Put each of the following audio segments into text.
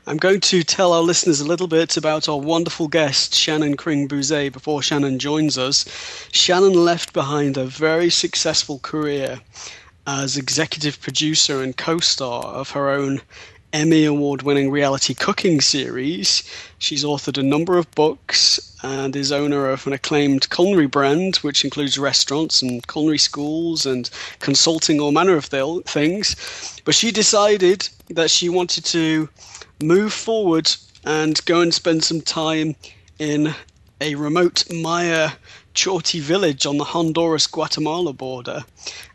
I'm going to tell our listeners a little bit about our wonderful guest, Shannon Kring Buset, before Shannon joins us. Shannon left behind a very successful career as executive producer and co-star of her own Emmy Award-winning reality cooking series. She's authored a number of books and is owner of an acclaimed culinary brand, which includes restaurants and culinary schools and consulting all manner of things. But she decided that she wanted to move forward and go and spend some time in a remote Maya Chorty village on the Honduras-Guatemala border.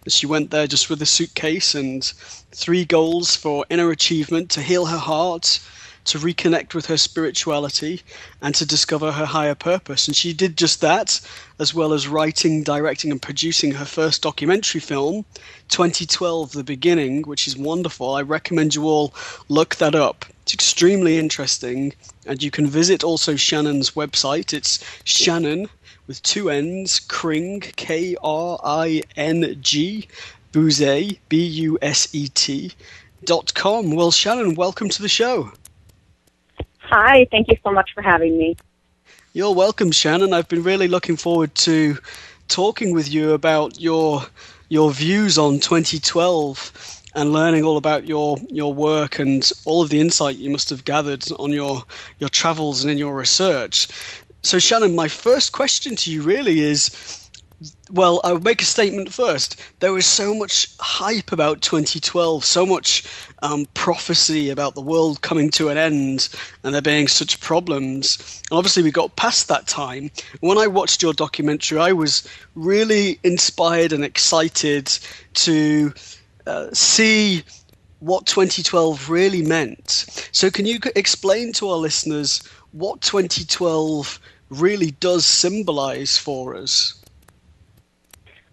She went there just with a suitcase and 3 goals for inner achievement: to heal her heart, to reconnect with her spirituality, and to discover her higher purpose. And she did just that, as well as writing, directing, and producing her first documentary film, 2012 The Beginning, which is wonderful. I recommend you all look that up. It's extremely interesting, and you can visit also Shannon's website. It's Shannon, with 2 N's, Kring, Kring, Buset, Buset.com. Well, Shannon, welcome to the show. Hi, thank you so much for having me. You're welcome, Shannon. I've been really looking forward to talking with you about your views on 2012 and learning all about your work and all of the insight you must have gathered on your travels and in your research. So, Shannon, my first question to you really is, well, I'll make a statement first. There was so much hype about 2012, so much prophecy about the world coming to an end and there being such problems. And obviously we got past that time. When I watched your documentary, I was really inspired and excited to see what 2012 really meant. So can you explain to our listeners what 2012 really does symbolize for us?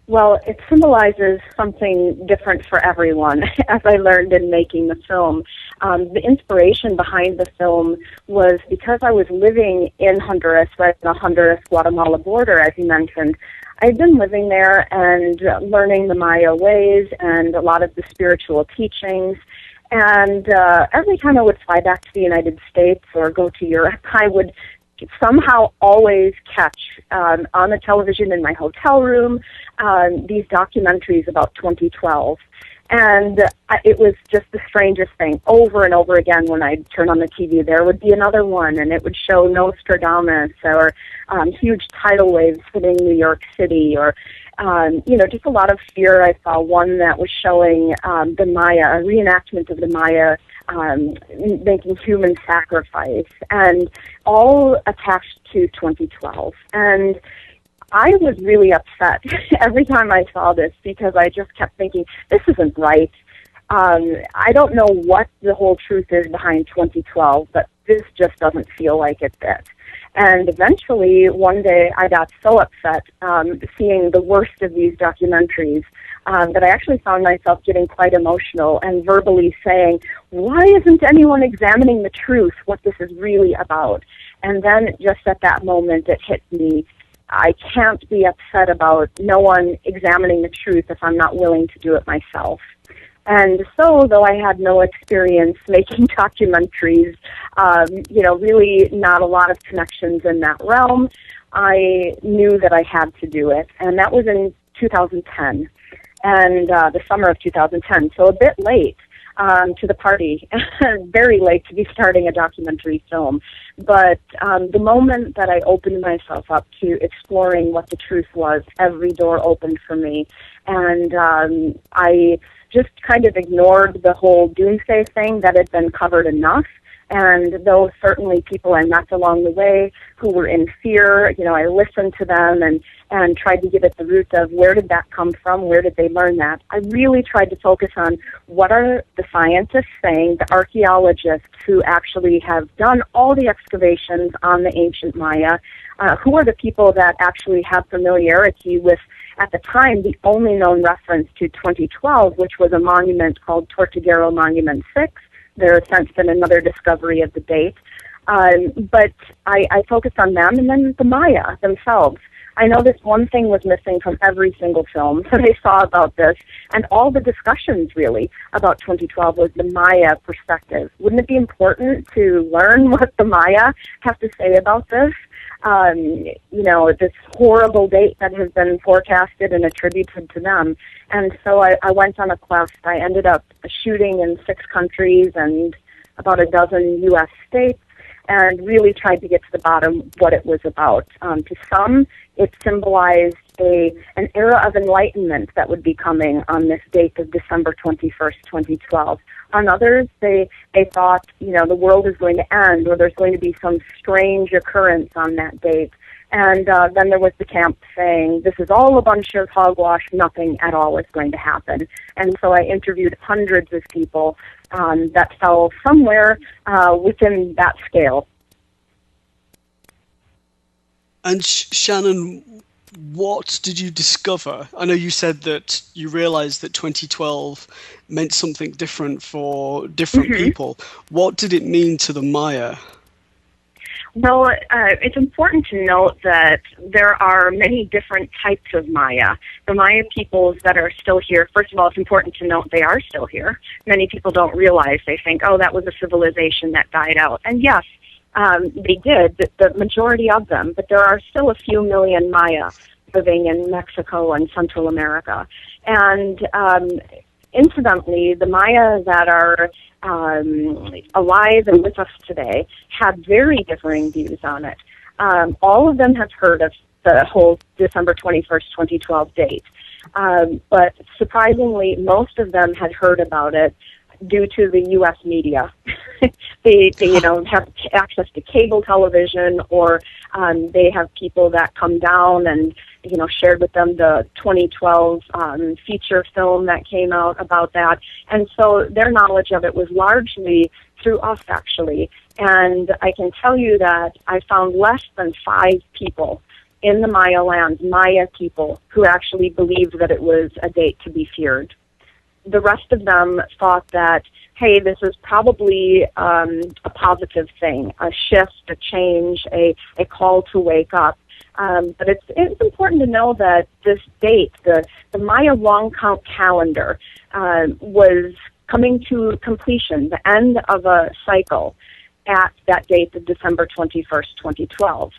Well, it symbolizes something different for everyone, as I learned in making the film. The inspiration behind the film was because I was living in Honduras, right on the Honduras-Guatemala border, as you mentioned. I'd been living there and learning the Maya ways and a lot of the spiritual teachings. And every time I would fly back to the United States or go to Europe, I would somehow always catch on the television in my hotel room these documentaries about 2012. And it was just the strangest thing. Over and over again, when I'd turn on the TV, there would be another one, and it would show Nostradamus or huge tidal waves hitting New York City, or just a lot of fear. I saw one that was showing the Maya, a reenactment of the Maya making human sacrifice, and all attached to 2012. And I was really upset every time I saw this because I just kept thinking, this isn't right. I don't know what the whole truth is behind 2012, but this just doesn't feel like it fit. And eventually, one day, I got so upset seeing the worst of these documentaries that I actually found myself getting quite emotional and verbally saying, why isn't anyone examining the truth, what this is really about? And then just at that moment, it hit me. I can't be upset about no one examining the truth if I'm not willing to do it myself. And so, though I had no experience making documentaries, really not a lot of connections in that realm, I knew that I had to do it. And that was in 2010, and the summer of 2010, so a bit late to the party, very late to be starting a documentary film. But the moment that I opened myself up to exploring what the truth was, every door opened for me. And I just kind of ignored the whole doomsday thing that had been covered enough. And though certainly people I met along the way who were in fear, I listened to them and tried to get at the root of where did that come from, where did they learn that. I really tried to focus on what are the scientists saying, the archaeologists who actually have done all the excavations on the ancient Maya, who are the people that actually have familiarity with, at the time, the only known reference to 2012, which was a monument called Tortuguero Monument 6. There has since been another discovery of the date. But I focused on them, and then the Maya themselves. I noticed one thing was missing from every single film that I saw about this, and all the discussions really about 2012 was the Maya perspective. Wouldn't it be important to learn what the Maya have to say about this? This horrible date that has been forecasted and attributed to them. And so I went on a quest. I ended up shooting in 6 countries and about a dozen U.S. states, and really tried to get to the bottom what it was about. To some, it symbolized an era of enlightenment that would be coming on this date of December 21st, 2012. On others, they thought, the world is going to end, or there's going to be some strange occurrence on that date. And then there was the camp saying, this is all a bunch of hogwash, nothing at all is going to happen. And so I interviewed hundreds of people that fell somewhere within that scale. And Shannon, what did you discover? I know you said that you realized that 2012 meant something different for different people. What did it mean to the Maya? Well, it's important to note that there are many different types of Maya. The Maya peoples that are still here, first of all, it's important to note they are still here. Many people don't realize. They think, oh, that was a civilization that died out. And yes, they did, the majority of them, but there are still a few million Maya living in Mexico and Central America. And incidentally, the Maya that are alive and with us today had very differing views on it. All of them have heard of the whole December 21st, 2012 date. But surprisingly, most of them had heard about it due to the U.S. media. they have access to cable television, or they have people that come down and, shared with them the 2012 feature film that came out about that. And so their knowledge of it was largely through us, actually. And I can tell you that I found less than 5 people in the Maya lands, Maya people, who actually believed that it was a date to be feared. The rest of them thought that, hey, this is probably a positive thing, a shift, a change, a call to wake up. But it's important to know that this date, the Maya long count calendar, was coming to completion, the end of a cycle at that date of December 21st, 2012.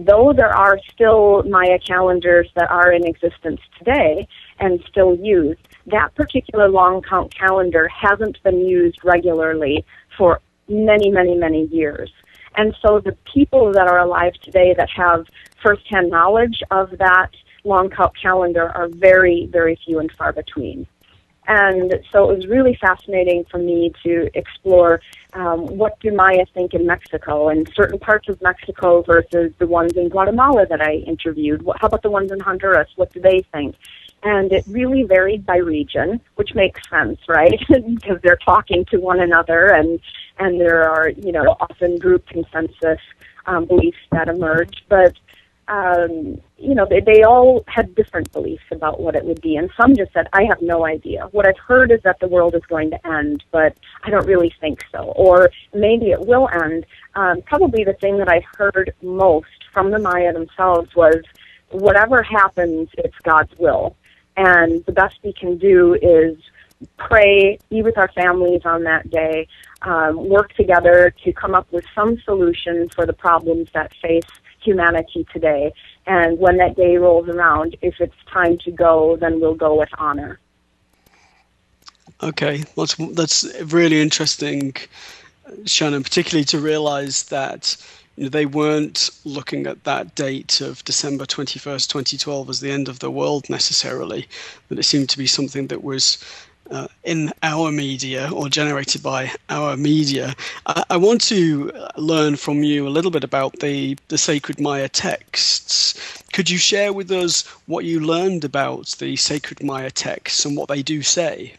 Though there are still Maya calendars that are in existence today and still used, that particular long count calendar hasn't been used regularly for many, many, many years. And so the people that are alive today that have firsthand knowledge of that long count calendar are very, very few and far between. And so it was really fascinating for me to explore what do Maya think in Mexico, and certain parts of Mexico versus the ones in Guatemala that I interviewed. How about the ones in Honduras? What do they think? And it really varied by region, which makes sense, right? Because they're talking to one another, and there are, often group consensus beliefs that emerge. But, they all had different beliefs about what it would be. And some just said, I have no idea. What I've heard is that the world is going to end, but I don't really think so. Or maybe it will end. Probably the thing that I heard most from the Maya themselves was, whatever happens, it's God's will. And the best we can do is pray, be with our families on that day, work together to come up with some solution for the problems that face humanity today. And when that day rolls around, if it's time to go, then we'll go with honor. Okay, that's really interesting, Shannon, particularly to realize that they weren't looking at that date of December 21st, 2012 as the end of the world necessarily, that it seemed to be something that was in our media or generated by our media. I want to learn from you a little bit about the sacred Maya texts. Could you share with us what you learned about the sacred Maya texts and what they do say?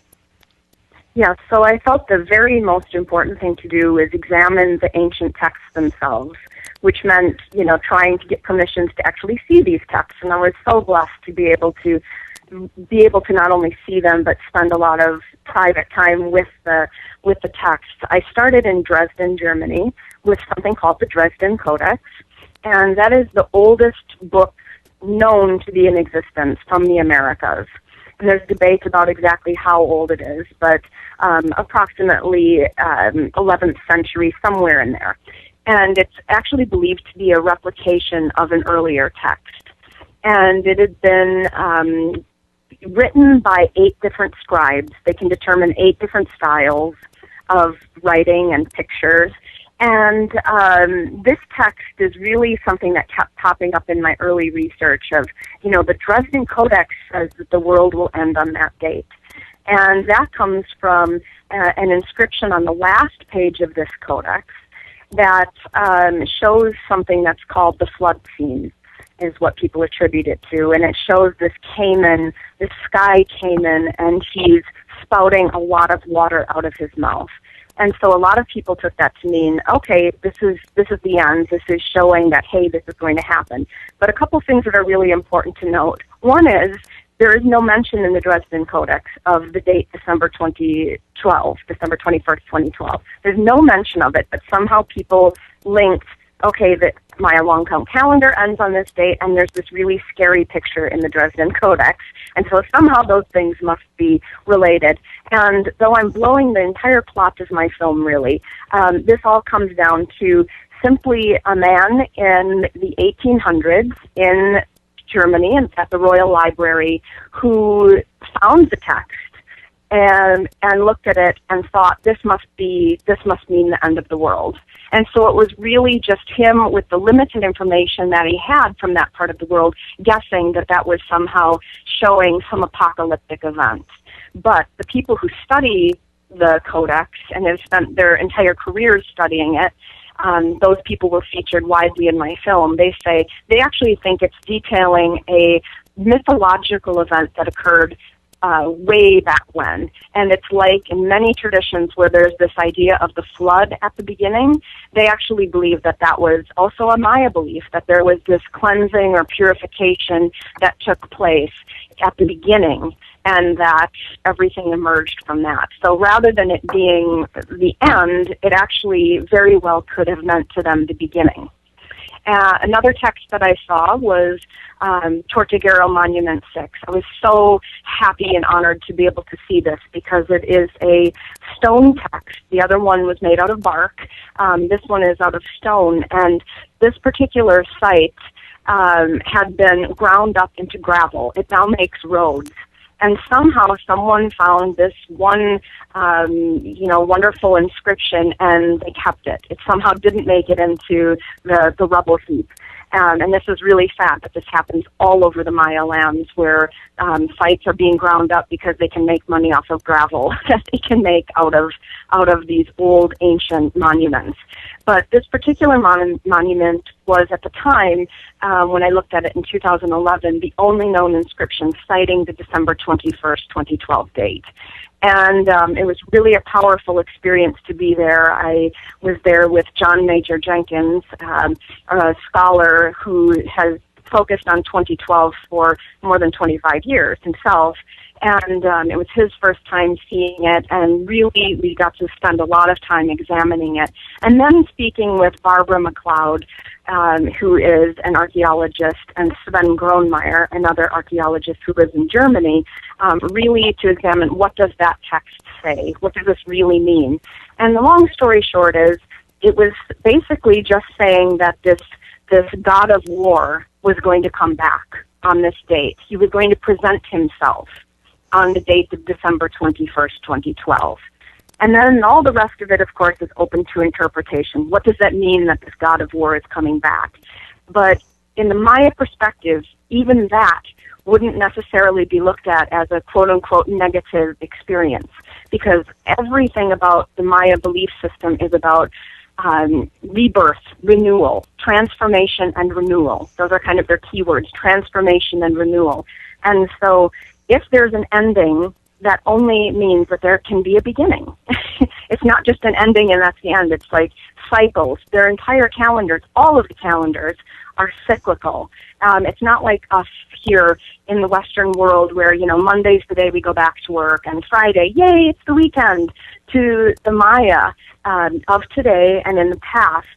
Yeah, so I felt the very most important thing to do is examine the ancient texts themselves, which meant, trying to get permissions to actually see these texts. And I was so blessed to be able to not only see them, but spend a lot of private time with the texts. I started in Dresden, Germany, with something called the Dresden Codex, and that is the oldest book known to be in existence from the Americas. And there's debate about exactly how old it is, but approximately 11th century, somewhere in there. And it's actually believed to be a replication of an earlier text. And it had been written by 8 different scribes. They can determine 8 different styles of writing and pictures. And this text is really something that kept popping up in my early research of, the Dresden Codex says that the world will end on that date. And that comes from an inscription on the last page of this codex that shows something that's called the flood scene, is what people attribute it to. And it shows this caiman, this sky caiman, and he's spouting a lot of water out of his mouth. And so a lot of people took that to mean, okay, this is the end. This is showing that, hey, this is going to happen. But a couple things that are really important to note. One is there is no mention in the Dresden Codex of the date December 21st, 2012. There's no mention of it, but somehow people linked, okay, that Maya long count calendar ends on this date, and there's this really scary picture in the Dresden Codex. And so somehow those things must be related. And though I'm blowing the entire plot of my film, really, this all comes down to simply a man in the 1800s in Germany and at the Royal Library who found the text and looked at it and thought, this must mean the end of the world. And so it was really just him, with the limited information that he had from that part of the world, guessing that was somehow showing some apocalyptic event. But the people who study the Codex and have spent their entire careers studying it, those people were featured widely in my film. They say they actually think it's detailing a mythological event that occurred way back when. And it's like in many traditions where there's this idea of the flood at the beginning, they actually believe that was also a Maya belief, that there was this cleansing or purification that took place at the beginning, and that everything emerged from that. So rather than it being the end, it actually very well could have meant to them the beginning. Another text that I saw was Tortuguero Monument 6. I was so happy and honored to be able to see this because it is a stone text. The other one was made out of bark. This one is out of stone. And this particular site had been ground up into gravel. It now makes roads. And somehow someone found this one, wonderful inscription, and they kept it. It somehow didn't make it into the rubble heap. And this is really sad that this happens all over the Maya lands, where sites are being ground up because they can make money off of gravel that they can make out of these old ancient monuments. But this particular monument was, at the time, when I looked at it in 2011, the only known inscription citing the December 21st, 2012 date. And it was really a powerful experience to be there. I was there with John Major Jenkins, a scholar who has focused on 2012 for more than 25 years himself. And it was his first time seeing it, and really we got to spend a lot of time examining it. And then speaking with Barbara McLeod, who is an archaeologist, and Sven Gronemeyer, another archaeologist who lives in Germany, really to examine what does that text say? What does this really mean? And the long story short is, it was basically just saying that this god of war was going to come back on this date. He was going to present himself on the date of December 21st, 2012. And then all the rest of it, of course, is open to interpretation. What does that mean that this god of war is coming back? But in the Maya perspective, even that wouldn't necessarily be looked at as a quote-unquote negative experience, because everything about the Maya belief system is about rebirth, renewal, transformation, and renewal. Those are kind of their keywords, transformation and renewal. And so if there's an ending, that only means that there can be a beginning. It's not just an ending and that's the end. It's like cycles. Their entire calendars, all of the calendars, are cyclical. It's not like us here in the Western world where, Monday's the day we go back to work, and Friday, yay, it's the weekend. To the Maya of today and in the past,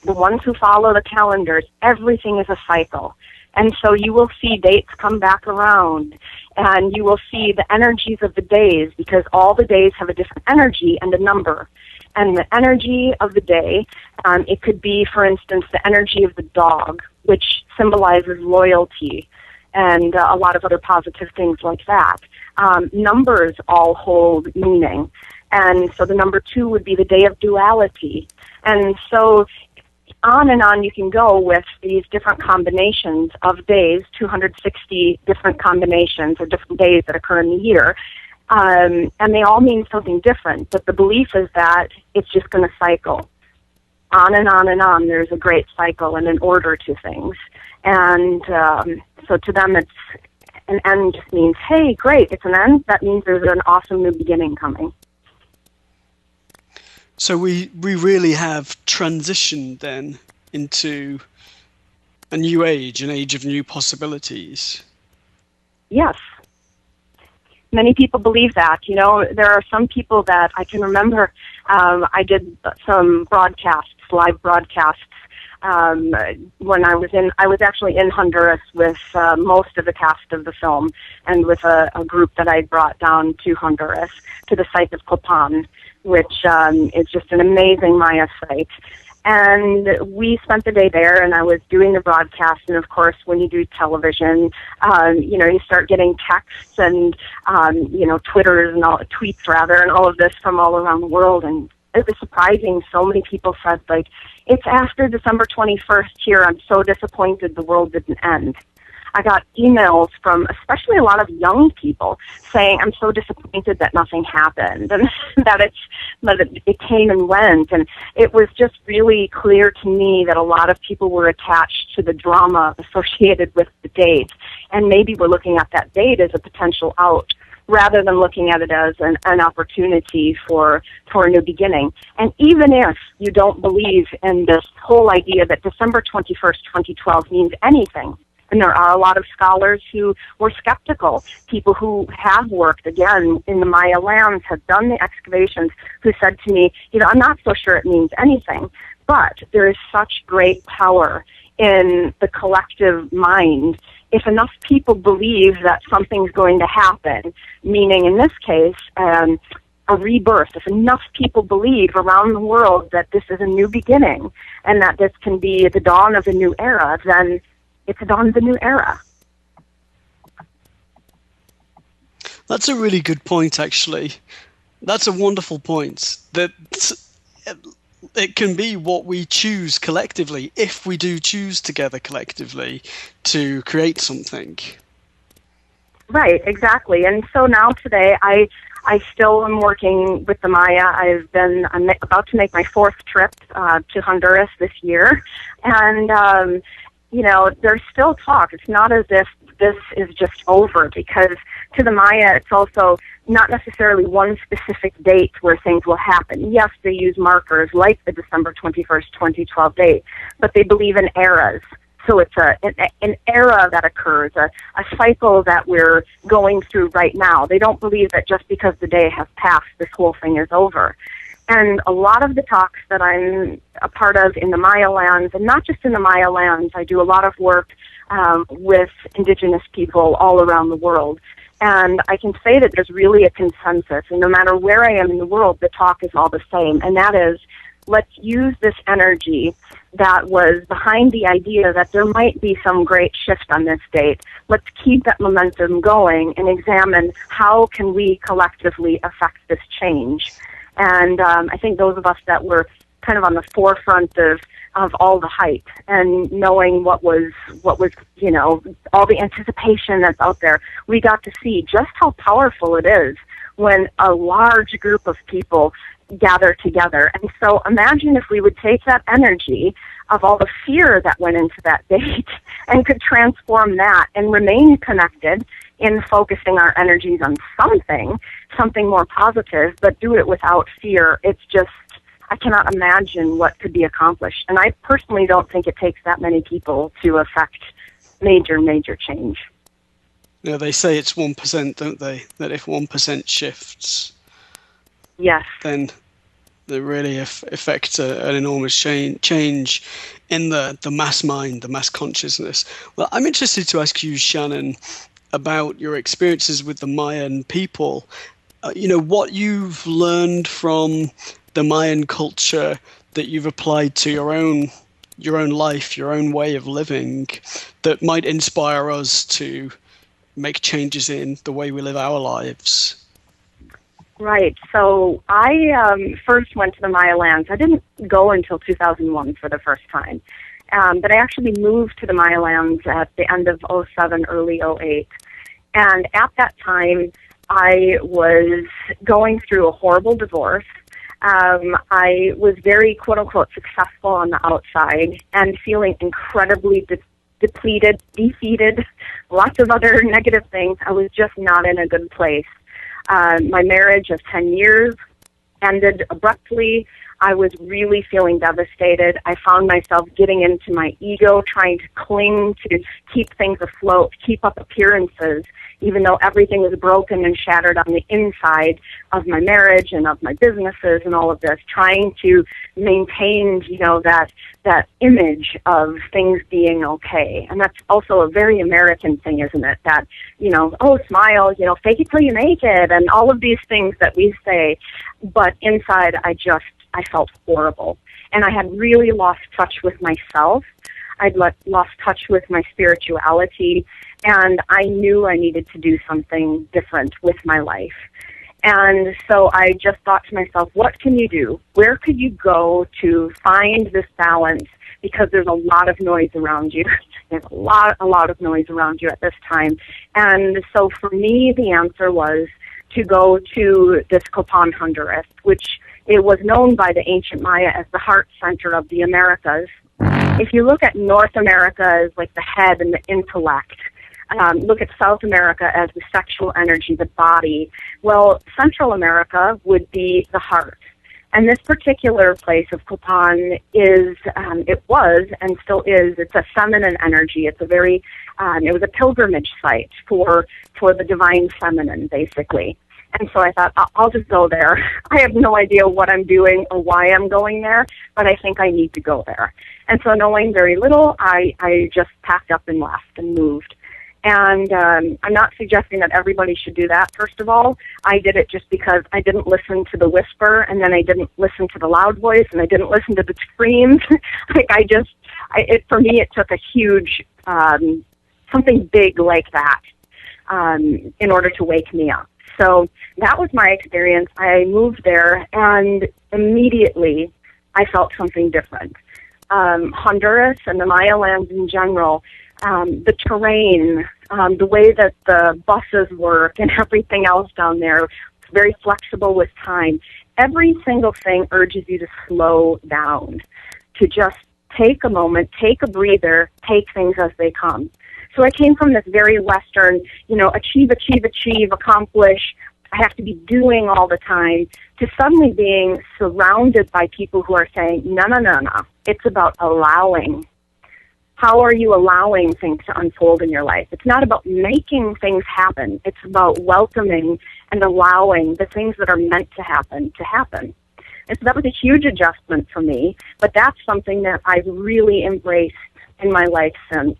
the ones who follow the calendars, everything is a cycle. And so you will see dates come back around, and you will see the energies of the days, because all the days have a different energy and a number. And the energy of the day, it could be, for instance, the energy of the dog, which symbolizes loyalty, and a lot of other positive things like that. Numbers all hold meaning. And so the number 2 would be the day of duality. And so on and on you can go with these different combinations of days, 260 different combinations or different days that occur in the year. And they all mean something different, but the belief is that it's just going to cycle. On and on and on, there's a great cycle and an order to things. And so to them, it's an end just means, hey, great, it's an end. That means there's an awesome new beginning coming. So we really have transitioned then into a new age, an age of new possibilities. Yes. Many people believe that. You know, there are some people that I can remember, I did some broadcasts, live broadcasts, when I was actually in Honduras with most of the cast of the film, and with a group that I brought down to Honduras, to the site of Copan, which is just an amazing Maya site. And we spent the day there, and I was doing the broadcast. And of course, when you do television, you start getting texts and, Twitters and tweets and all of this from all around the world. And it was surprising. So many people said, like, it's after December 21st here. I'm so disappointed the world didn't end. I got emails from especially a lot of young people saying, I'm so disappointed that nothing happened, and that it came and went. And it was just really clear to me that a lot of people were attached to the drama associated with the date, and maybe were looking at that date as a potential out, rather than looking at it as an opportunity for a new beginning. And even if you don't believe in this whole idea that December 21st, 2012 means anything, and there are a lot of scholars who were skeptical, people who have worked, again, in the Maya lands, have done the excavations, who said to me, I'm not so sure it means anything, but there is such great power in the collective mind. If enough people believe that something's going to happen, meaning in this case, a rebirth, if enough people believe around the world that this is a new beginning and that this can be the dawn of a new era, then it's the dawn of a new era. That's a really good point, actually. That's a wonderful point. That it can be what we choose collectively, if we do choose together collectively to create something. Right, exactly. And so now today, I still am working with the Maya. I'm about to make my 4th trip to Honduras this year. And, there's still talk. It's not as if this is just over, because to the Maya, it's also not necessarily one specific date where things will happen. Yes, they use markers like the December 21st, 2012 date, but they believe in eras. So it's an era that occurs, a cycle that we're going through right now. They don't believe that just because the day has passed, this whole thing is over. And a lot of the talks that I'm a part of in the Maya lands, and not just in the Maya lands, I do a lot of work with indigenous people all around the world. And I can say that there's really a consensus, and no matter where I am in the world, the talk is all the same, and that is, let's use this energy that was behind the idea that there might be some great shift on this date. Let's keep that momentum going and examine how can we collectively affect this change. And I think those of us that were kind of on the forefront of all the hype and knowing what was, all the anticipation that's out there, we got to see just how powerful it is when a large group of people gather together. And so imagine if we would take that energy of all the fear that went into that date and could transform that and remain connected in focusing our energies on something more positive, but do it without fear. It's just, I cannot imagine what could be accomplished. And I personally don't think it takes that many people to affect major, major change. Yeah, they say it's 1%, don't they? That if 1% shifts, yes, then that really affect an enormous change in the mass mind, the mass consciousness. Well, I'm interested to ask you, Shannon, about your experiences with the Mayan people. What you've learned from the Mayan culture that you've applied to your own life, your own way of living, that might inspire us to make changes in the way we live our lives. Right. So I first went to the Maya lands. I didn't go until 2001 for the first time. But I actually moved to the Maya lands at the end of '07, early '08. And at that time, I was going through a horrible divorce. I was very, quote-unquote, successful on the outside and feeling incredibly depleted, defeated, lots of other negative things. I was just not in a good place. My marriage of 10 years ended abruptly. I was really feeling devastated. I found myself getting into my ego, trying to cling to keep things afloat, keep up appearances, even though everything was broken and shattered on the inside of my marriage and of my businesses and all of this, trying to maintain, that image of things being okay. And that's also a very American thing, isn't it? That, smile, fake it till you make it, and all of these things that we say. But inside, I felt horrible. And I had really lost touch with myself. I'd lost touch with my spirituality, and I knew I needed to do something different with my life. And so I just thought to myself, what can you do? Where could you go to find this balance? Because there's a lot of noise around you. There's a lot of noise around you at this time. And so for me, the answer was to go to this Copan, Honduras, which it was known by the ancient Maya as the heart center of the Americas. If you look at North America as like the head and the intellect, look at South America as the sexual energy, the body. Well, Central America would be the heart. And this particular place of Copan it was and still is, it's a feminine energy. It's it was a pilgrimage site for the divine feminine, basically. And so I thought, I'll just go there. I have no idea what I'm doing or why I'm going there, but I think I need to go there. And so knowing very little, I just packed up and left and moved. And I'm not suggesting that everybody should do that, first of all. I did it just because I didn't listen to the whisper, and then I didn't listen to the loud voice, and I didn't listen to the screams. For me, it took a huge, something big like that in order to wake me up. So that was my experience. I moved there, and immediately I felt something different. Honduras and the Maya lands in general, the terrain, the way that the buses work and everything else down there, it's very flexible with time. Every single thing urges you to slow down, to just take a moment, take a breather, take things as they come. So I came from this very Western, achieve, accomplish, I have to be doing all the time, to suddenly being surrounded by people who are saying, no. It's about allowing. How are you allowing things to unfold in your life? It's not about making things happen. It's about welcoming and allowing the things that are meant to happen. And so that was a huge adjustment for me, but that's something that I've really embraced in my life since.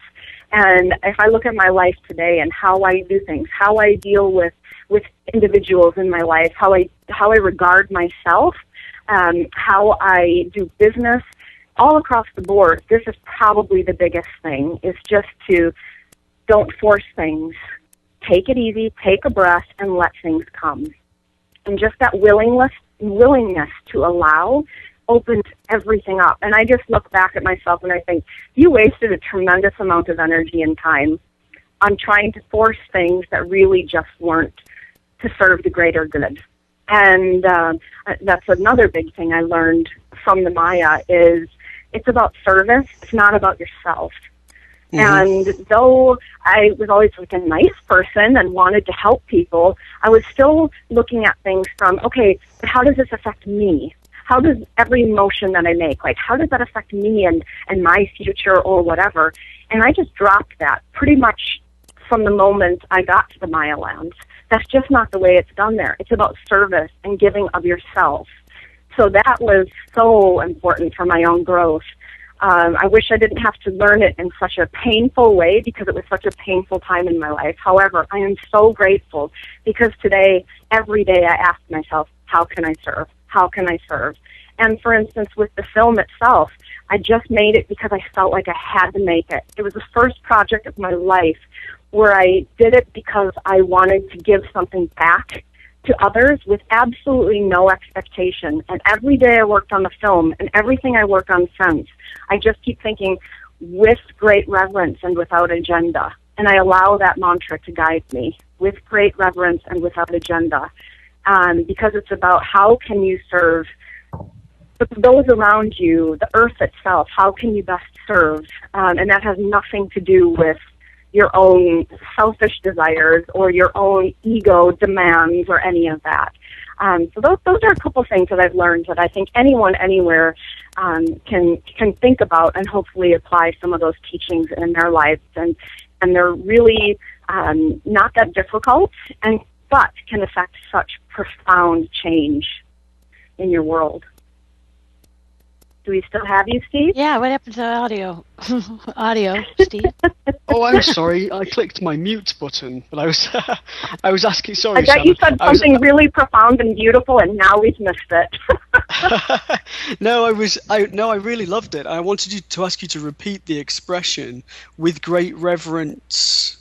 And if I look at my life today and how I do things, how I deal with individuals in my life, how I regard myself, how I do business, all across the board, this is probably the biggest thing, is just to don't force things. Take it easy, take a breath, and let things come. And just that willingness to allow opens everything up. And I just look back at myself and I think, you wasted a tremendous amount of energy and time on trying to force things that really just weren't to serve the greater good. And that's another big thing I learned from the Maya is it's about service. It's not about yourself. Mm-hmm. And though I was always like a nice person and wanted to help people, I was still looking at things from, okay, but how does this affect me? How does every emotion that I make, how does that affect me and my future or whatever? And I just dropped that pretty much from the moment I got to the Maya lands. That's just not the way it's done there. It's about service and giving of yourself. So that was so important for my own growth. I wish I didn't have to learn it in such a painful way because it was such a painful time in my life. However, I am so grateful because today, every day I ask myself, how can I serve? How can I serve? And for instance, with the film itself, I just made it because I felt like I had to make it. It was the first project of my life where I did it because I wanted to give something back to others with absolutely no expectation. And every day I worked on the film, and everything I work on since, I just keep thinking with great reverence and without agenda. And I allow that mantra to guide me, with great reverence and without agenda. Because it's about how can you serve those around you, the earth itself, how can you best serve? And that has nothing to do with your own selfish desires or your own ego demands or any of that. So those are a couple things that I've learned that I think anyone anywhere can think about and hopefully apply some of those teachings in their lives. And they're really not that difficult, but can affect such profound change in your world. Do we still have you, Steve? Yeah, what happened to audio? Audio, Steve. Oh, I'm sorry. I clicked my mute button, but I was asking. Sorry, I bet you said something really profound and beautiful, and now we've missed it. No, I really loved it. I wanted to ask you to repeat the expression with great reverence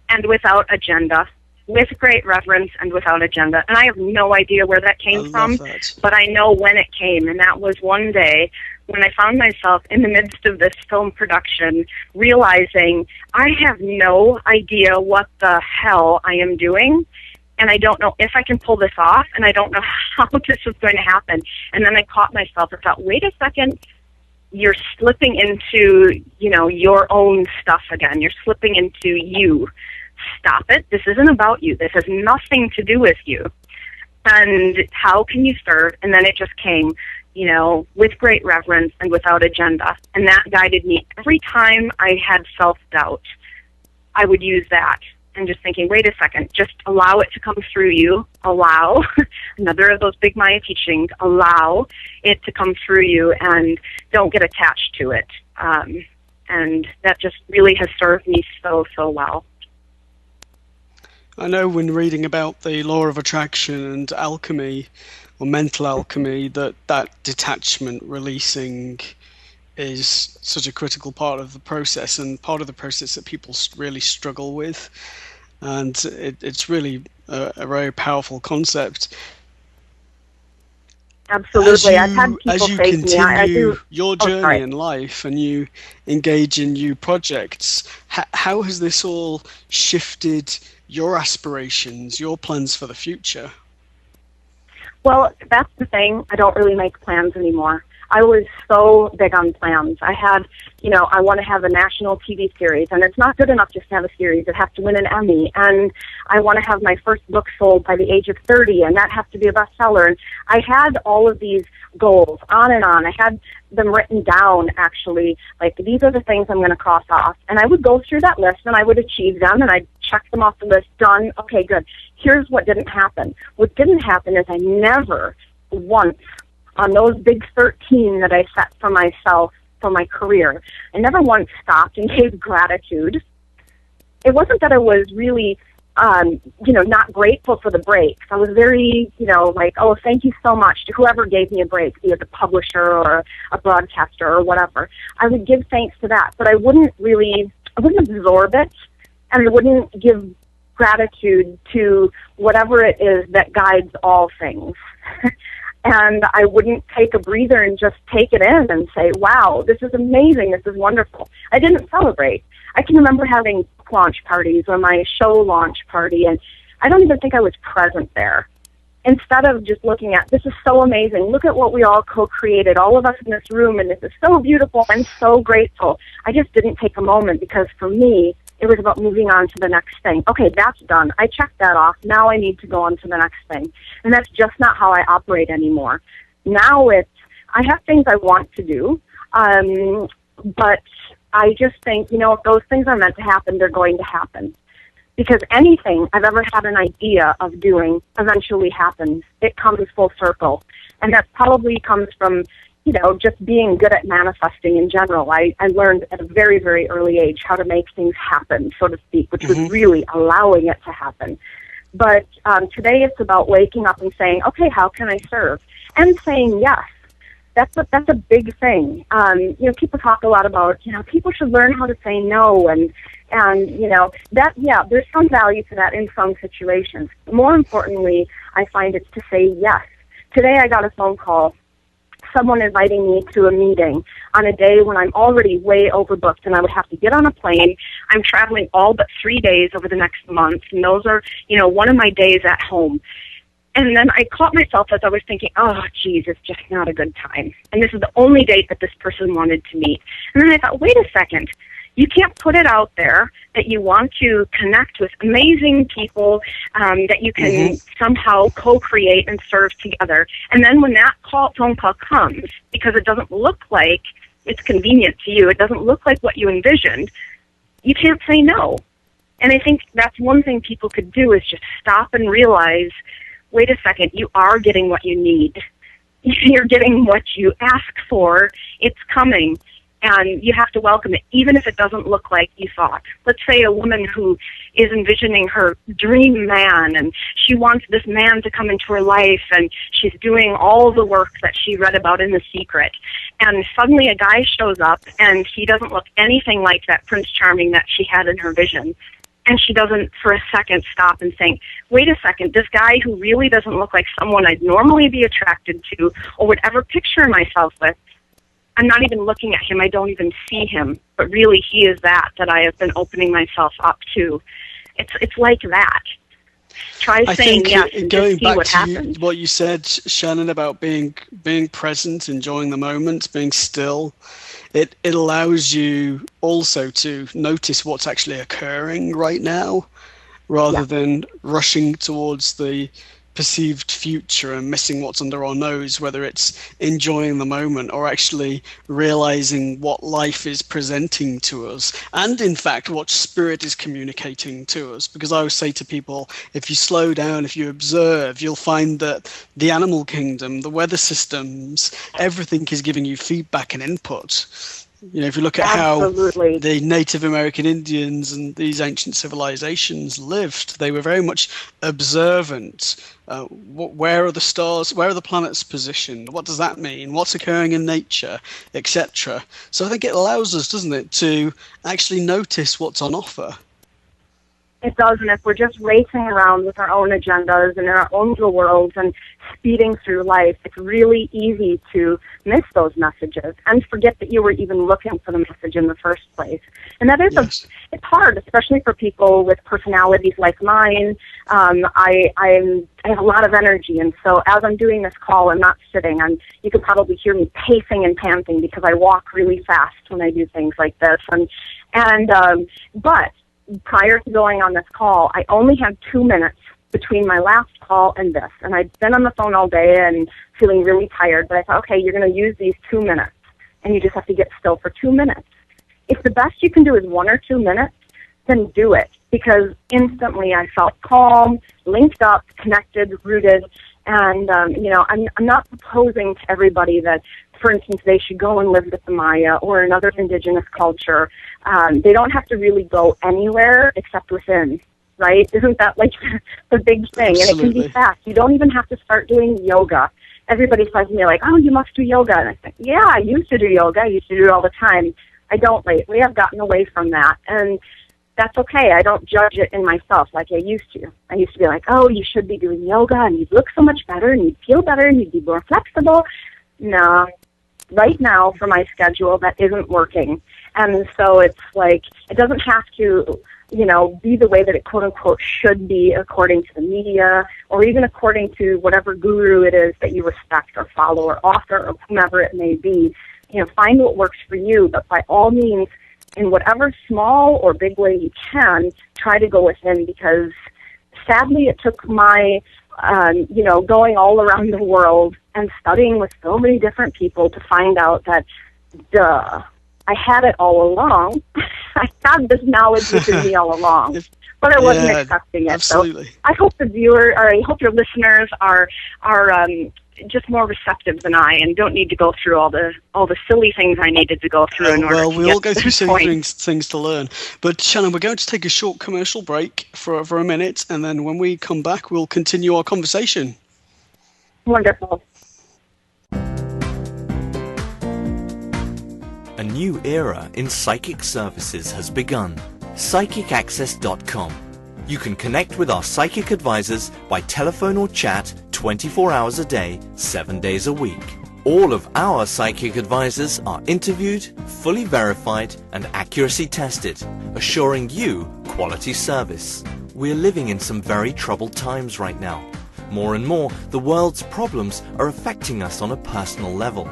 and without agenda. With great reverence and without agenda. And I have no idea where that came from, but I know when it came, and that was one day when I found myself in the midst of this film production realizing I have no idea what the hell I am doing, and I don't know if I can pull this off, and I don't know how this is going to happen. And then I caught myself and thought, wait a second, you're slipping into, your own stuff again. You're slipping into you. Stop it. This isn't about you. This has nothing to do with you. And how can you serve? And then it just came, with great reverence and without agenda. And that guided me. Every time I had self-doubt, I would use that. And just thinking, wait a second, just allow it to come through you. Allow, another of those big Maya teachings, allow it to come through you and don't get attached to it. And that just really has served me so, so well. I know when reading about the law of attraction and alchemy, or mental alchemy, that detachment, releasing, is such a critical part of the process and part of the process that people really struggle with. And it's really a very powerful concept. Absolutely. I've had people as you say continue your journey in life and you engage in new projects, how has this all shifted your aspirations, your plans for the future? Well, that's the thing. I don't really make plans anymore. I was so big on plans. I had, I want to have a national TV series, and it's not good enough just to have a series. It has to win an Emmy. And I want to have my first book sold by the age of 30, and that has to be a bestseller. And I had all of these goals, on and on. I had them written down, actually, like, these are the things I'm going to cross off. And I would go through that list, and I would achieve them, and I'd check them off the list, done, okay, good. Here's what didn't happen. What didn't happen is I never once, on those big 13 that I set for myself for my career, I never once stopped and gave gratitude. It wasn't that I was really, not grateful for the breaks. I was very, like, oh, thank you so much to whoever gave me a break, be it a publisher or a broadcaster or whatever. I would give thanks to that, but I wouldn't absorb it, and I wouldn't give gratitude to whatever it is that guides all things. And I wouldn't take a breather and just take it in and say, wow, this is amazing, this is wonderful. I didn't celebrate. I can remember having launch parties or my show launch party, and I don't even think I was present there. Instead of just looking at, this is so amazing, look at what we all co-created, all of us in this room, and this is so beautiful, I'm so grateful. I just didn't take a moment because for me, it was about moving on to the next thing. Okay, that's done. I checked that off. Now I need to go on to the next thing. And that's just not how I operate anymore. Now I have things I want to do, but I just think, if those things are meant to happen, they're going to happen. Because anything I've ever had an idea of doing eventually happens. It comes full circle. And that probably comes from, just being good at manifesting in general. I learned at a very, very early age how to make things happen, so to speak, which was really allowing it to happen. But today it's about waking up and saying, okay, how can I serve? And saying yes. That's a big thing. People talk a lot about, people should learn how to say no, and there's some value to that in some situations. More importantly, I find it's to say yes. Today I got a phone call, someone inviting me to a meeting on a day when I'm already way overbooked and I would have to get on a plane. I'm traveling all but 3 days over the next month, and those are, one of my days at home. And then I caught myself as I was thinking, oh, geez, it's just not a good time. And this is the only date that this person wanted to meet. And then I thought, wait a second. You can't put it out there that you want to connect with amazing people that you can somehow co-create and serve together. And then when that phone call comes, because it doesn't look like it's convenient to you, it doesn't look like what you envisioned, you can't say no. And I think that's one thing people could do is just stop and realize, wait a second, you are getting what you need. You're getting what you ask for. It's coming. And you have to welcome it, even if it doesn't look like you thought. Let's say a woman who is envisioning her dream man, and she wants this man to come into her life, and she's doing all the work that she read about in The Secret. And suddenly a guy shows up, and he doesn't look anything like that Prince Charming that she had in her vision. And she doesn't for a second stop and think, wait a second, this guy who really doesn't look like someone I'd normally be attracted to or would ever picture myself with, I'm not even looking at him. I don't even see him. But really, he is that I have been opening myself up to. It's like that. Try saying yes and just see what happens. What you said, Shannon, about being present, enjoying the moment, being still, it allows you also to notice what's actually occurring right now, rather than rushing towards the perceived future and missing what's under our nose, whether it's enjoying the moment or actually realizing what life is presenting to us, and in fact what spirit is communicating to us. Because I always say to people, if you slow down, if you observe, you'll find that the animal kingdom, the weather systems, everything is giving you feedback and input. If you look at how the Native American Indians and these ancient civilizations lived, they were very much observant. Where are the stars? Where are the planets positioned? What does that mean? What's occurring in nature, etc. So I think it allows us, doesn't it, to actually notice what's on offer. It does, and if we're just racing around with our own agendas and in our own little worlds and speeding through life, it's really easy to miss those messages and forget that you were even looking for the message in the first place. And that is it's hard, especially for people with personalities like mine. I have a lot of energy, and so as I'm doing this call, I'm not sitting. You can probably hear me pacing and panting because I walk really fast when I do things like this. But prior to going on this call, I only had 2 minutes between my last call and this. And I'd been on the phone all day and feeling really tired, but I thought, okay, you're going to use these 2 minutes, and you just have to get still for 2 minutes. If the best you can do is 1 or 2 minutes, then do it, because instantly I felt calm, linked up, connected, rooted, and, I'm not proposing to everybody that, for instance, they should go and live with the Maya or another indigenous culture. They don't have to really go anywhere except within, right? Isn't that like the big thing? Absolutely. And it can be fast. You don't even have to start doing yoga. Everybody says to me, like, oh, you must do yoga. And I think, yeah, I used to do yoga. I used to do it all the time. I don't lately. I've gotten away from that. And that's okay. I don't judge it in myself like I used to. I used to be like, oh, you should be doing yoga, and you'd look so much better, and you'd feel better, and you'd be more flexible. No. Right now, for my schedule, that isn't working. And so it's like, it doesn't have to, be the way that it quote-unquote should be according to the media, or even according to whatever guru it is that you respect or follow, or author, or whomever it may be. Find what works for you, but by all means, in whatever small or big way you can, try to go within, because sadly it took my going all around the world and studying with so many different people to find out that, I had it all along. I had this knowledge within me all along, but I wasn't accepting it. Absolutely. So I hope the viewer, or I hope your listeners are just more receptive than I, and don't need to go through all the silly things I needed to go through in order to we all go get to through this silly point. things to learn. But Shannon, we're going to take a short commercial break for a minute, and then when we come back, we'll continue our conversation. Wonderful. A new era in psychic services has begun. PsychicAccess.com. You can connect with our psychic advisors by telephone or chat 24 hours a day, 7 days a week. All of our psychic advisors are interviewed, fully verified, and accuracy tested, assuring you quality service. We're living in some very troubled times right now. More and more, the world's problems are affecting us on a personal level.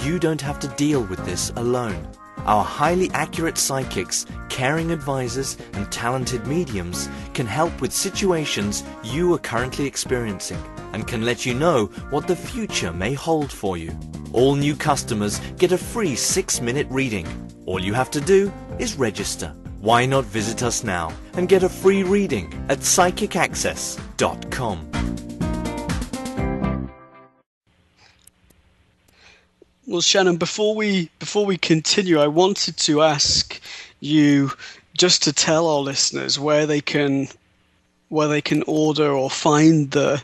You don't have to deal with this alone. Our highly accurate psychics, caring advisors, and talented mediums can help with situations you are currently experiencing and can let you know what the future may hold for you. All new customers get a free 6-minute reading. All you have to do is register. Why not visit us now and get a free reading at PsychicAccess.com. Well, Shannon, before we continue, I wanted to ask you just to tell our listeners where they can order or find the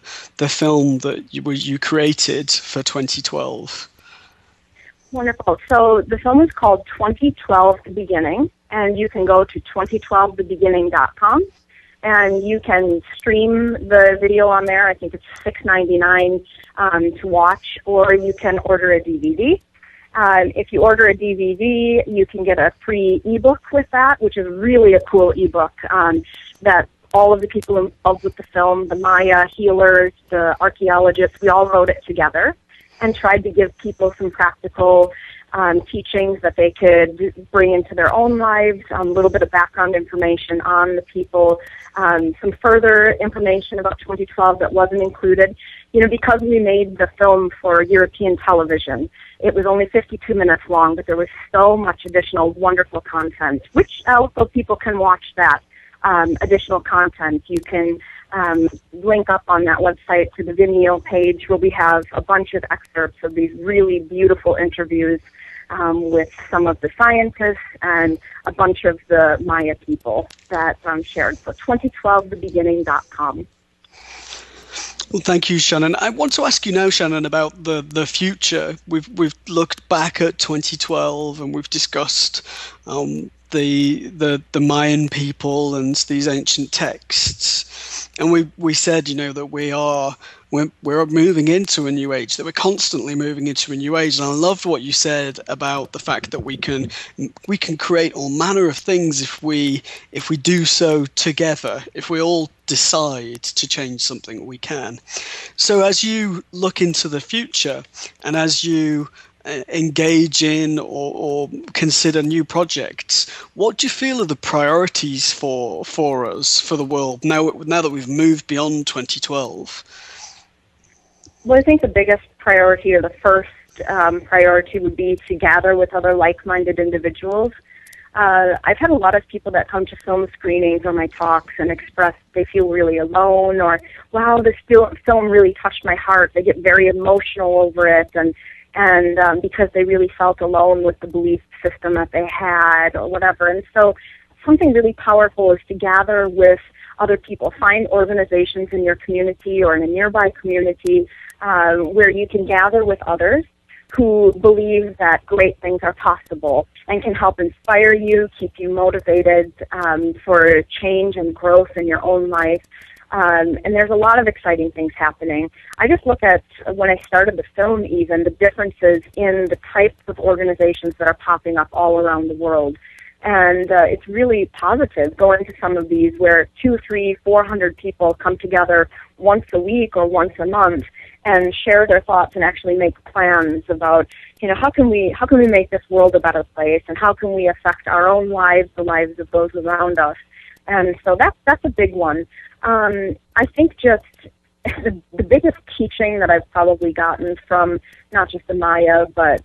film that you created for 2012. Wonderful. So the film is called 2012 The Beginning, and you can go to 2012thebeginning.com, and you can stream the video on there. I think it's $6.99 to watch, or you can order a DVD. If you order a DVD, you can get a free ebook with that, which is really a cool ebook that all of the people involved with the film, the Maya healers, the archaeologists, we all wrote it together and tried to give people some practical teachings that they could bring into their own lives, a little bit of background information on the people, some further information about 2012 that wasn't included. You know, because we made the film for European television, it was only 52 minutes long, but there was so much additional wonderful content, which also people can watch that additional content. You can link up on that website to the Vimeo page where we have a bunch of excerpts of these really beautiful interviews with some of the scientists and a bunch of the Maya people that shared. So 2012thebeginning.com. Well, thank you, Shannon. I want to ask you now, Shannon, about the future. We've looked back at 2012 and we've discussed the Mayan people and these ancient texts, and we said, you know, that we're moving into a new age, that we're constantly moving into a new age. And I loved what you said about the fact that we can create all manner of things if we do so together. If we all decide to change something, we can. So as you look into the future and as you engage in or consider new projects, what do you feel are the priorities for us, for the world, now that we've moved beyond 2012? Well, I think the biggest priority, or the first priority, would be to gather with other like-minded individuals. I've had a lot of people that come to film screenings or my talks and express they feel really alone, or, wow, this film really touched my heart. They get very emotional over it, and because they really felt alone with the belief system that they had or whatever. And so something really powerful is to gather with other people. Find organizations in your community or in a nearby community where you can gather with others who believe that great things are possible and can help inspire you, keep you motivated for change and growth in your own life. And there's a lot of exciting things happening. I just look at, when I started the film even, the differences in the types of organizations that are popping up all around the world. And it's really positive going to some of these where 200, 300, 400 people come together once a week or once a month and share their thoughts and actually make plans about, you know, how can we make this world a better place, and how can we affect our own lives, the lives of those around us. And so that's a big one. I think just the biggest teaching that I've probably gotten from not just the Maya, but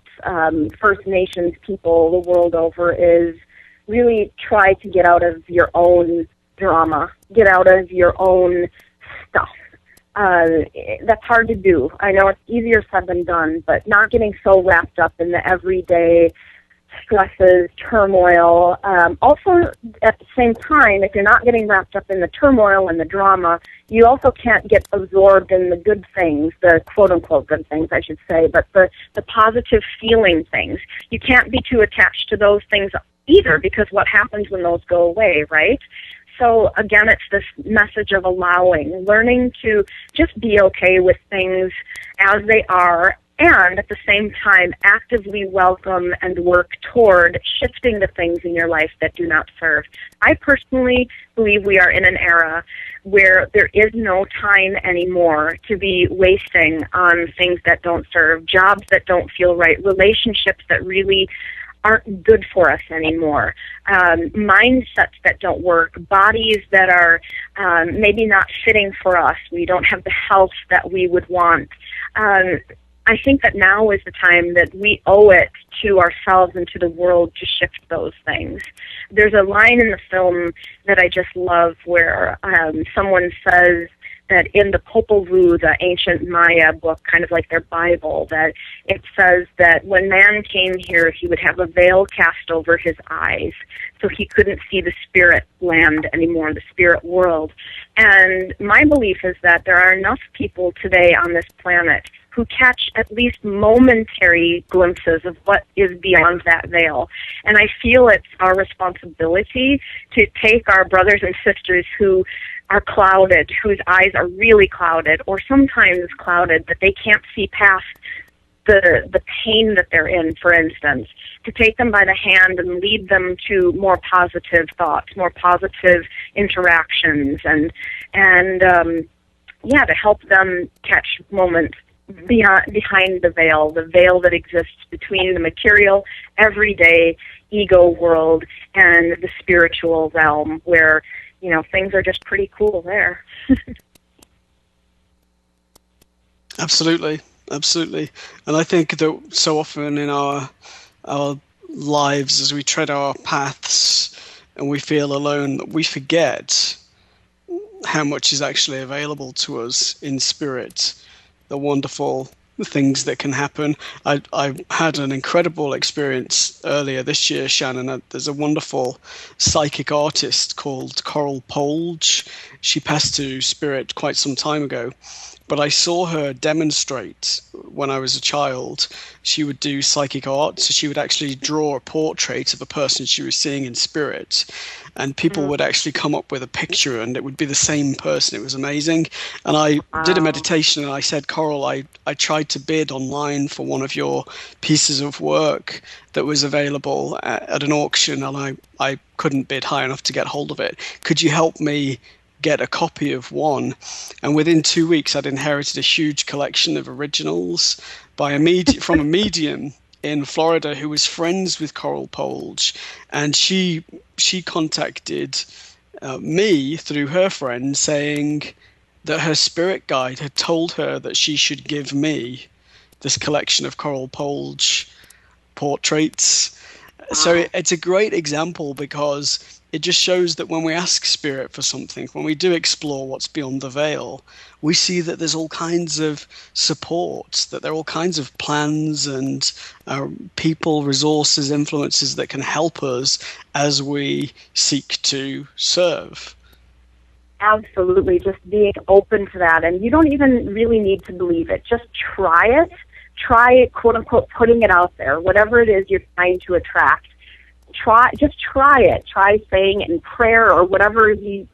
First Nations people the world over is really try to get out of your own drama, get out of your own stuff. that's hard to do. I know it's easier said than done, but not getting so wrapped up in the everyday stresses, turmoil. Also, at the same time, if you're not getting wrapped up in the turmoil and the drama, you also can't get absorbed in the good things, the quote-unquote good things, I should say, but the positive feeling things. You can't be too attached to those things either, because what happens when those go away, right? So again, it's this message of allowing, learning to just be okay with things as they are, and at the same time actively welcome and work toward shifting the things in your life that do not serve. I personally believe we are in an era where there is no time anymore to be wasting on things that don't serve, jobs that don't feel right, relationships that really aren't good for us anymore, mindsets that don't work, bodies that are maybe not fitting for us. We don't have the health that we would want. I think that now is the time that we owe it to ourselves and to the world to shift those things. There's a line in the film that I just love where someone says that in the Popol Vuh, the ancient Maya book, kind of like their Bible, that it says that when man came here, he would have a veil cast over his eyes, so he couldn't see the spirit land anymore, the spirit world. And my belief is that there are enough people today on this planet who catch at least momentary glimpses of what is beyond that veil. And I feel it's our responsibility to take our brothers and sisters who are clouded, whose eyes are really clouded, or sometimes clouded, that they can't see past the pain that they're in, for instance, to take them by the hand and lead them to more positive thoughts, more positive interactions, and to help them catch moments behind the veil that exists between the material, everyday ego world and the spiritual realm, where things are just pretty cool there. Absolutely. And I think that so often in our lives, as we tread our paths and we feel alone, that we forget how much is actually available to us in spirit, the wonderful things that can happen. I had an incredible experience earlier this year, Shannon. There's a wonderful psychic artist called Coral Polge. She passed to spirit quite some time ago, but I saw her demonstrate when I was a child. She would do psychic art, so she would actually draw a portrait of a person she was seeing in spirit, and people would actually come up with a picture and it would be the same person. It was amazing. And I did a meditation and I said, Coral, I tried to bid online for one of your pieces of work that was available at an auction, and I couldn't bid high enough to get hold of it. Could you help me get a copy of one? And within 2 weeks, I'd inherited a huge collection of originals by from a medium in Florida who was friends with Coral Polge, and she contacted me through her friend, saying that her spirit guide had told her that she should give me this collection of Coral Polge portraits. Wow. So it's a great example, because it just shows that when we ask spirit for something, when we do explore what's beyond the veil, we see that there's all kinds of support, that there are all kinds of plans and people, resources, influences that can help us as we seek to serve. Absolutely, just being open to that. And you don't even really need to believe it. Just try it. Try, quote unquote, putting it out there, whatever it is you're trying to attract. Just try it. Try saying it in prayer or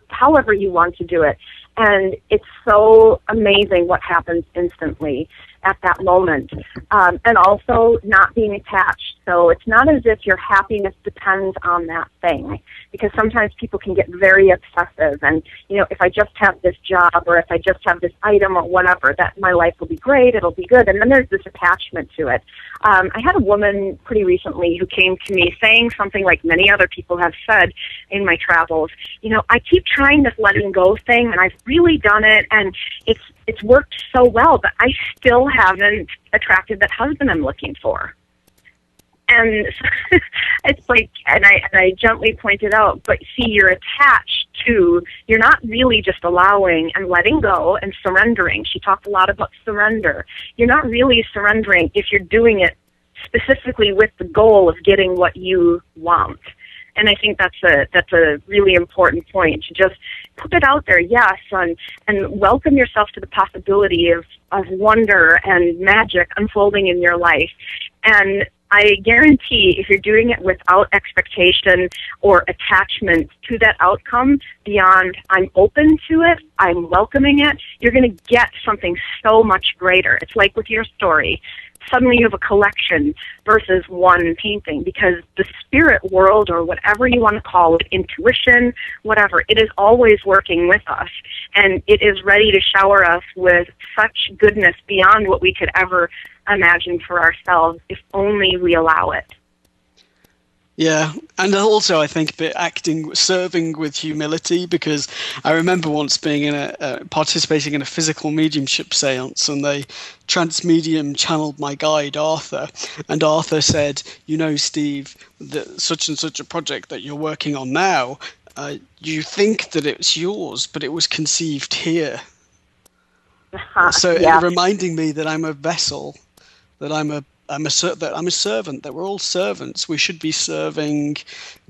however you want to do it. And it's so amazing what happens instantly at that moment. And also not being attached. So it's not as if your happiness depends on that thing, because sometimes people can get very obsessive and, if I just have this job or if I just have this item or whatever, that my life will be great, it'll be good. And then there's this attachment to it. I had a woman pretty recently who came to me saying something like many other people have said in my travels. I keep trying this letting go thing, and I've really done it, and it's worked so well, but I still haven't attracted that husband I'm looking for. And it's like, and I gently pointed out, but see, you're attached to, you're not really just allowing and letting go and surrendering. She talked a lot about surrender. You're not really surrendering if you're doing it specifically with the goal of getting what you want. And I think that's a really important point, to just put it out there, yes, and welcome yourself to the possibility of wonder and magic unfolding in your life. And I guarantee if you're doing it without expectation or attachment to that outcome beyond I'm open to it, I'm welcoming it, you're going to get something so much greater. It's like with your story. Suddenly you have a collection versus one painting, because the spirit world, or whatever you want to call it, intuition, whatever, it is always working with us. And it is ready to shower us with such goodness beyond what we could ever imagine for ourselves, if only we allow it. Yeah, and also I think serving with humility, because I remember once being in participating in a physical mediumship seance, and the trance medium channeled my guide Arthur, and Arthur said, "You know, Steve, that such and such a project that you're working on now, you think that it's yours, but it was conceived here." So yeah. reminding me that I'm a vessel, that I'm a servant, that we're all servants. We should be serving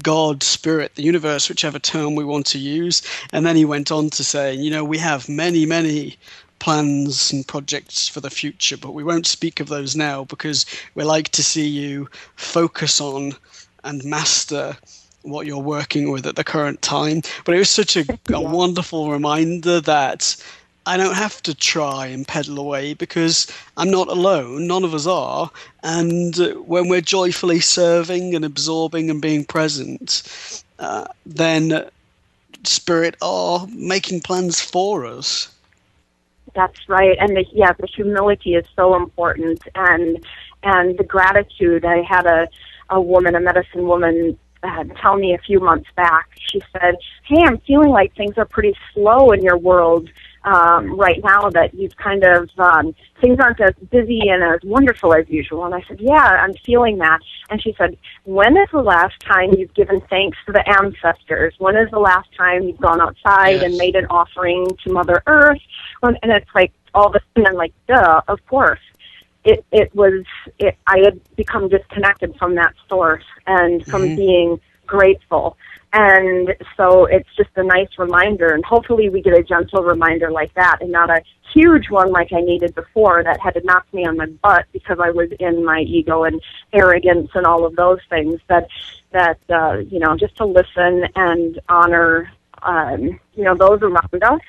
God, Spirit, the universe, whichever term we want to use. And then he went on to say, you know, we have many, many plans and projects for the future, but we won't speak of those now, because we like to see you focus on and master what you're working with at the current time. But it was such a wonderful reminder that I don't have to try and pedal away, because I'm not alone. None of us are. And when we're joyfully serving and absorbing and being present, then Spirit are making plans for us. That's right. And the humility is so important. And the gratitude. I had a woman, a medicine woman, tell me a few months back. She said, "Hey, I'm feeling like things are pretty slow in your world right now, that you've kind of, things aren't as busy and as wonderful as usual." And I said, "Yeah, I'm feeling that." And she said, "When is the last time you've given thanks to the ancestors? When is the last time you've gone outside and made an offering to Mother Earth?" And it's like, all of a sudden I'm like, duh, of course. I had become disconnected from that source and from being grateful. And so it's just a nice reminder, and hopefully we get a gentle reminder like that, and not a huge one like I needed before that had to knock me on my butt because I was in my ego and arrogance and all of those things. That just to listen and honor, those around us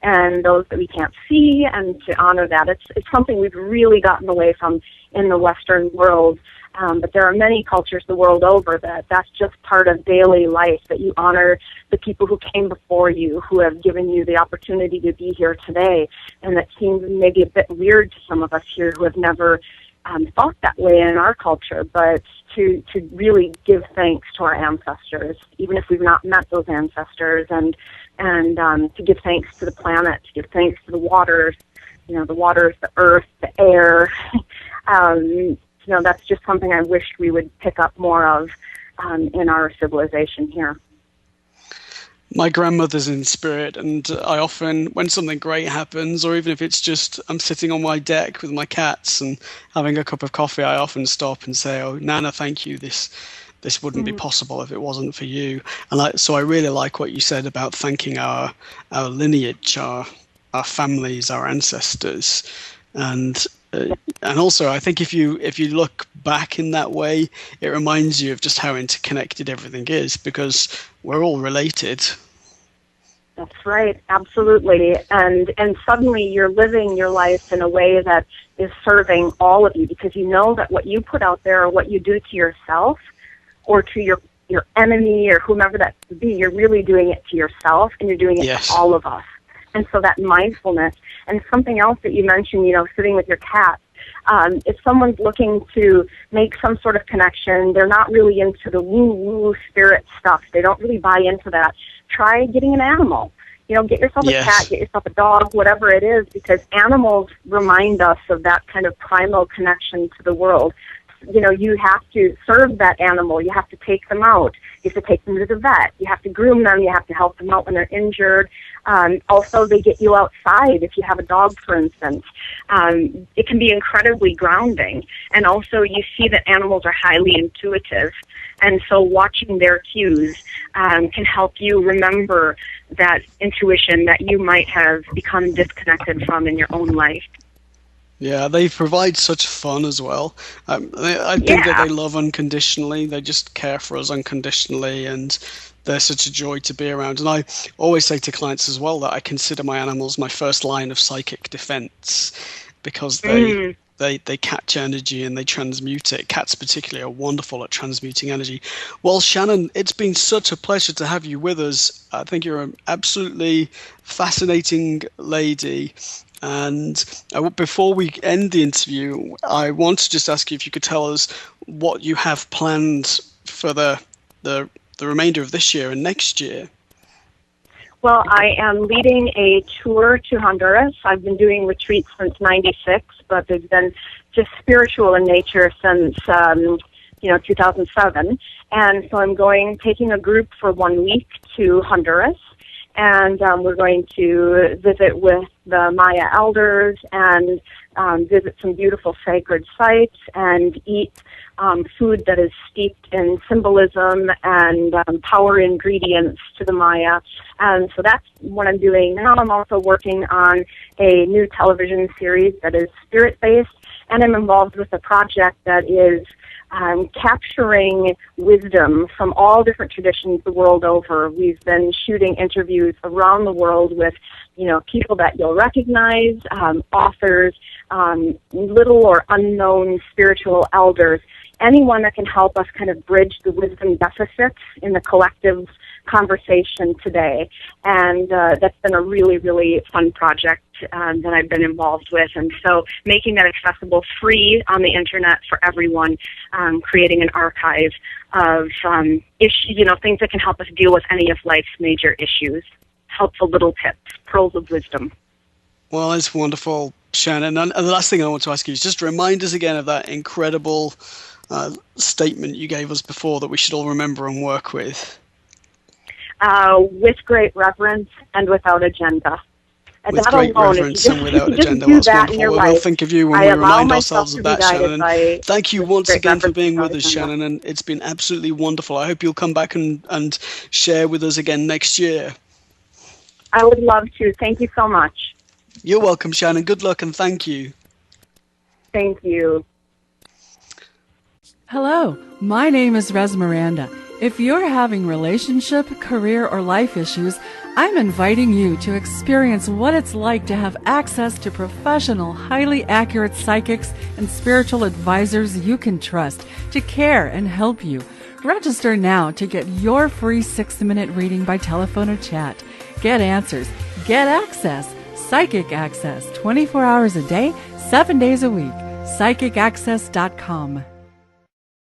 and those that we can't see, and to honor that. It's something we've really gotten away from in the Western world. But there are many cultures the world over that's just part of daily life, that you honor the people who came before you, who have given you the opportunity to be here today. And that seems maybe a bit weird to some of us here who have never thought that way in our culture, but to really give thanks to our ancestors, even if we've not met those ancestors, and to give thanks to the planet, to give thanks to the waters, the earth, the air. That's just something I wish we would pick up more of in our civilization here. My grandmother's in spirit, and I often, when something great happens, or even if it's just I'm sitting on my deck with my cats and having a cup of coffee, I often stop and say, "Oh, Nana, thank you. This wouldn't be possible if it wasn't for you." And so I really like what you said about thanking our lineage, our families, our ancestors, and also I think if you look back in that way, it reminds you of just how interconnected everything is, because we're all related. That's right, absolutely. And suddenly you're living your life in a way that is serving all of you, because you know that what you put out there, or what you do to yourself or to your enemy or whomever that could be, you're really doing it to yourself, and you're doing it to all of us. And so that mindfulness, and something else that you mentioned, sitting with your cat. If someone's looking to make some sort of connection, they're not really into the woo-woo spirit stuff. They don't really buy into that. Try getting an animal. Get yourself a cat, get yourself a dog, whatever it is, because animals remind us of that kind of primal connection to the world. you have to serve that animal. You have to take them out. You have to take them to the vet. You have to groom them. You have to help them out when they're injured. Also, they get you outside if you have a dog, for instance. It can be incredibly grounding. And also, you see that animals are highly intuitive. And so watching their cues can help you remember that intuition that you might have become disconnected from in your own life. Yeah, they provide such fun as well. I think that they love unconditionally. They just care for us unconditionally, and they're such a joy to be around. And I always say to clients as well that I consider my animals my first line of psychic defense, because they catch energy and they transmute it. Cats particularly are wonderful at transmuting energy. Well, Shannon, it's been such a pleasure to have you with us. I think you're an absolutely fascinating lady. And before we end the interview, I want to just ask you if you could tell us what you have planned for the remainder of this year and next year. Well, I am leading a tour to Honduras. I've been doing retreats since '96, but they've been just spiritual in nature since 2007. And so I'm taking a group for 1 week to Honduras. And we're going to visit with the Maya elders and visit some beautiful sacred sites and eat food that is steeped in symbolism and power ingredients to the Maya. And so that's what I'm doing now. I'm also working on a new television series that is spirit-based, and I'm involved with a project that is capturing wisdom from all different traditions the world over. We've been shooting interviews around the world with, people that you'll recognize, authors, little or unknown spiritual elders, anyone that can help us kind of bridge the wisdom deficits in the collective conversation today. And that's been a really, really fun project that I've been involved with. And so making that accessible free on the internet for everyone, creating an archive of things that can help us deal with any of life's major issues. Helpful little tips, pearls of wisdom. Well, it's wonderful, Shannon. And the last thing I want to ask you is just remind us again of that incredible statement you gave us before that we should all remember and work with. With great reverence and without agenda. And with great reverence and without agenda. That's wonderful. We'll think of you when we remind ourselves of that, Shannon. Thank you once again for being with us, Shannon, and it's been absolutely wonderful. I hope you'll come back and share with us again next year. I would love to. Thank you so much. You're welcome, Shannon. Good luck and thank you. Thank you. Hello, my name is Rez Miranda. If you're having relationship, career, or life issues, I'm inviting you to experience what it's like to have access to professional, highly accurate psychics and spiritual advisors you can trust to care and help you. Register now to get your free 6-minute reading by telephone or chat. Get answers, get access, psychic access, 24 hours a day, 7 days a week. PsychicAccess.com.